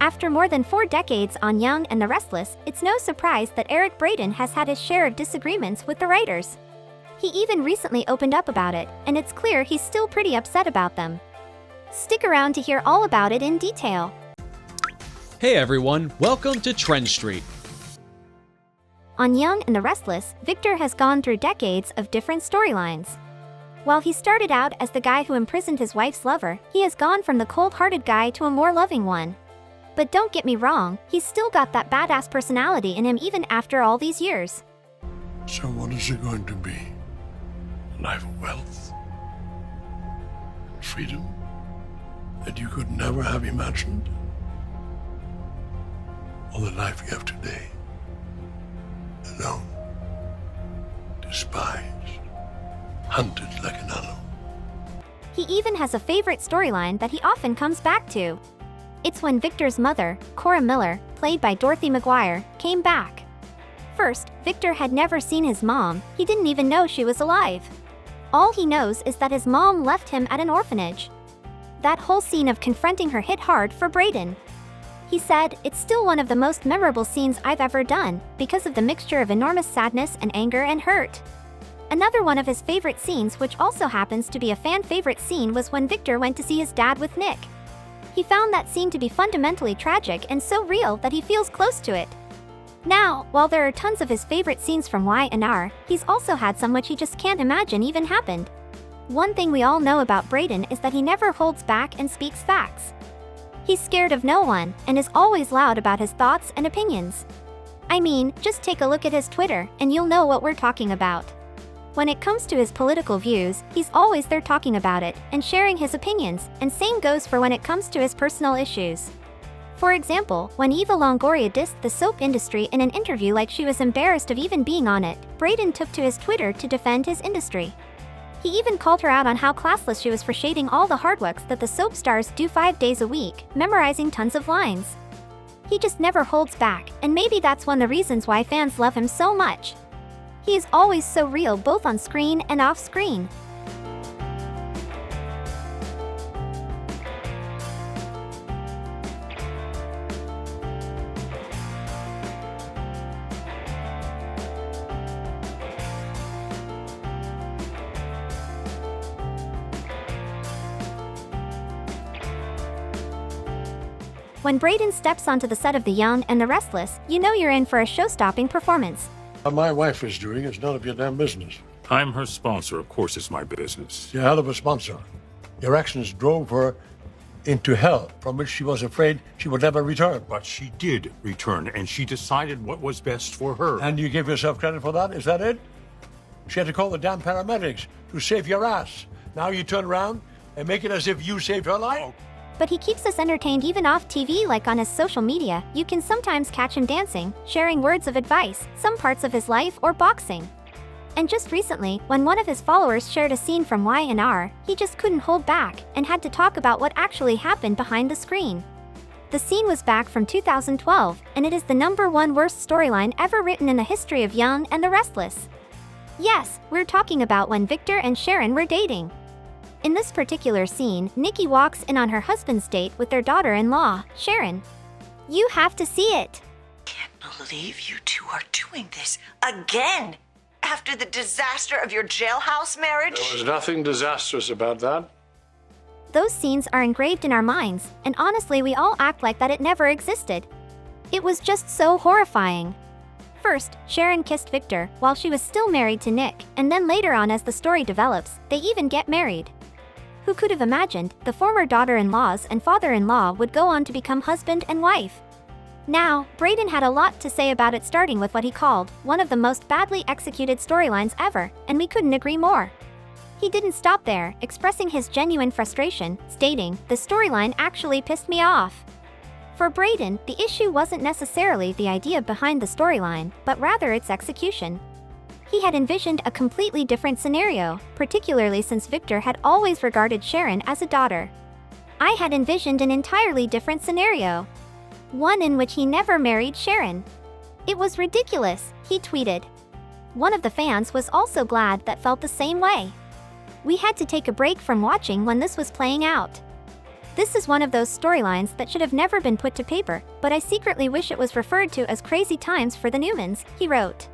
After more than 4 decades on Young and the Restless, it's no surprise that Eric Braeden has had his share of disagreements with the writers. He even recently opened up about it, and it's clear he's still pretty upset about them. Stick around to hear all about it in detail. Hey everyone, welcome to TrendStreet. On Young and the Restless, Victor has gone through decades of different storylines. While he started out as the guy who imprisoned his wife's lover, he has gone from the cold-hearted guy to a more loving one. But don't get me wrong, he's still got that badass personality in him even after all these years. So what is it going to be? A life of wealth? Freedom? That you could never have imagined? Or the life you have today? Alone? Despised? Hunted like an animal? He even has a favorite storyline that he often comes back to. It's when Victor's mother, Cora Miller, played by Dorothy McGuire, came back. First, Victor had never seen his mom, he didn't even know she was alive. All he knows is that his mom left him at an orphanage. That whole scene of confronting her hit hard for Braden. He said, "It's still one of the most memorable scenes I've ever done, because of the mixture of enormous sadness and anger and hurt." Another one of his favorite scenes, which also happens to be a fan favorite scene, was when Victor went to see his dad with Nick. He found that scene to be fundamentally tragic and so real that he feels close to it. Now, while there are tons of his favorite scenes from Y&R, he's also had some which he just can't imagine even happened. One thing we all know about Braden is that he never holds back and speaks facts. He's scared of no one, and is always loud about his thoughts and opinions. I mean, just take a look at his Twitter, and you'll know what we're talking about. When it comes to his political views, he's always there talking about it, and sharing his opinions, and same goes for when it comes to his personal issues. For example, when Eva Longoria dissed the soap industry in an interview like she was embarrassed of even being on it, Braden took to his Twitter to defend his industry. He even called her out on how classless she was for shading all the hard works that the soap stars do 5 days a week, memorizing tons of lines. He just never holds back, and maybe that's one of the reasons why fans love him so much. He is always so real both on screen and off screen. When Braden steps onto the set of The Young and the Restless, you know you're in for a show-stopping performance. What my wife is doing is none of your damn business. I'm her sponsor. Of course it's my business. You're a hell of a sponsor. Your actions drove her into hell, from which she was afraid she would never return. But she did return, and she decided what was best for her. And you give yourself credit for that? Is that it? She had to call the damn paramedics to save your ass. Now you turn around and make it as if you saved her life? But he keeps us entertained even off TV, like on his social media. You can sometimes catch him dancing, sharing words of advice, some parts of his life, or boxing. And just recently, when one of his followers shared a scene from Y&R, he just couldn't hold back, and had to talk about what actually happened behind the screen. The scene was back from 2012, and it is the #1 worst storyline ever written in the history of Young and the Restless. Yes, we're talking about when Victor and Sharon were dating. In this particular scene, Nikki walks in on her husband's date with their daughter-in-law, Sharon. You have to see it. Can't believe you two are doing this again after the disaster of your jailhouse marriage. There was nothing disastrous about that. Those scenes are engraved in our minds, and honestly we all act like that it never existed. It was just so horrifying. First, Sharon kissed Victor while she was still married to Nick, and then later on, as the story develops, they even get married. Who could have imagined the former daughter-in-laws and father-in-law would go on to become husband and wife? Now, Braden had a lot to say about it, starting with what he called one of the most badly executed storylines ever, and we couldn't agree more. He didn't stop there, expressing his genuine frustration, stating, "The storyline actually pissed me off." For Braden, the issue wasn't necessarily the idea behind the storyline, but rather its execution. He had envisioned a completely different scenario, particularly since Victor had always regarded Sharon as a daughter. I had envisioned an entirely different scenario. One in which he never married Sharon. It was ridiculous, he tweeted. One of the fans was also glad that felt the same way. We had to take a break from watching when this was playing out. This is one of those storylines that should have never been put to paper, but I secretly wish it was referred to as crazy times for the Newmans, he wrote.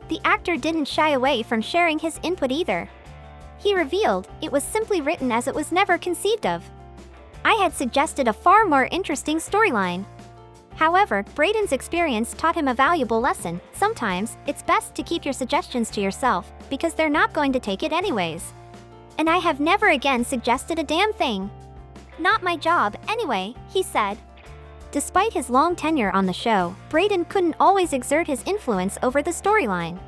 The actor didn't shy away from sharing his input either. He revealed, it was simply written as it was never conceived of. I had suggested a far more interesting storyline. However, Braden's experience taught him a valuable lesson. Sometimes, it's best to keep your suggestions to yourself, because they're not going to take it anyways. And I have never again suggested a damn thing. Not my job, anyway, he said. Despite his long tenure on the show, Braden couldn't always exert his influence over the storyline.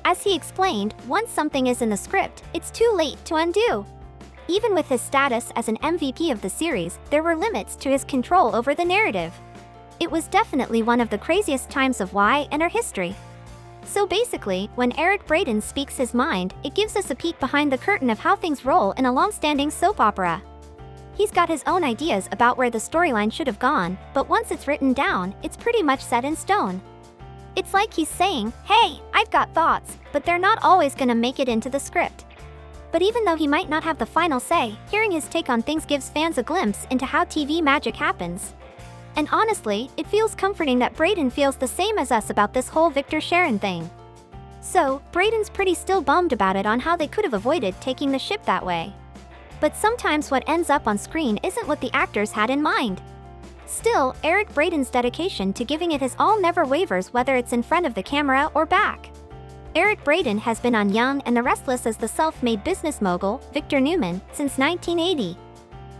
As he explained, once something is in the script, it's too late to undo. Even with his status as an MVP of the series, there were limits to his control over the narrative. It was definitely one of the craziest times of Y and our history. So basically, when Eric Braeden speaks his mind, it gives us a peek behind the curtain of how things roll in a long-standing soap opera. He's got his own ideas about where the storyline should have gone, but once it's written down, it's pretty much set in stone. It's like he's saying, hey, I've got thoughts, but they're not always gonna make it into the script. But even though he might not have the final say, hearing his take on things gives fans a glimpse into how TV magic happens. And honestly, it feels comforting that Braden feels the same as us about this whole Victor Sharon thing. So, Braden's pretty still bummed about it on how they could have avoided taking the ship that way. But sometimes what ends up on screen isn't what the actors had in mind. Still, Eric Braeden's dedication to giving it his all never wavers whether it's in front of the camera or back. Eric Braeden has been on Young and the Restless as the self-made business mogul, Victor Newman, since 1980.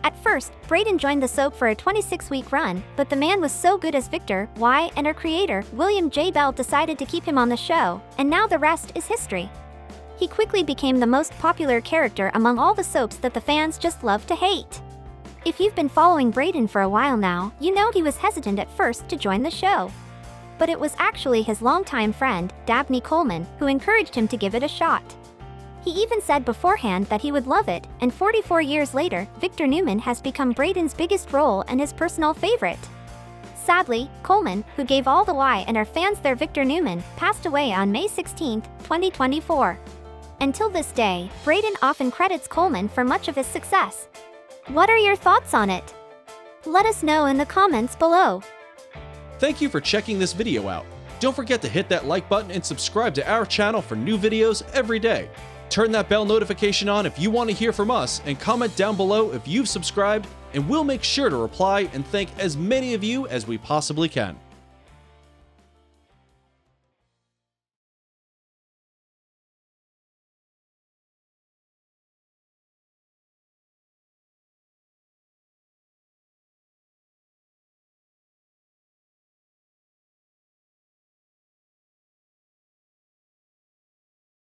At first, Braeden joined the soap for a 26-week run, but the man was so good as Victor, Y and our creator, William J. Bell decided to keep him on the show, and now the rest is history. He quickly became the most popular character among all the soaps that the fans just love to hate. If you've been following Braeden for a while now, you know he was hesitant at first to join the show. But it was actually his longtime friend, Dabney Coleman, who encouraged him to give it a shot. He even said beforehand that he would love it, and 44 years later, Victor Newman has become Braeden's biggest role and his personal favorite. Sadly, Coleman, who gave all the Y and our fans their Victor Newman, passed away on May 16, 2024. Until this day, Braeden often credits Coleman for much of his success. What are your thoughts on it? Let us know in the comments below. Thank you for checking this video out. Don't forget to hit that like button and subscribe to our channel for new videos every day. Turn that bell notification on if you want to hear from us, and comment down below if you've subscribed, and we'll make sure to reply and thank as many of you as we possibly can.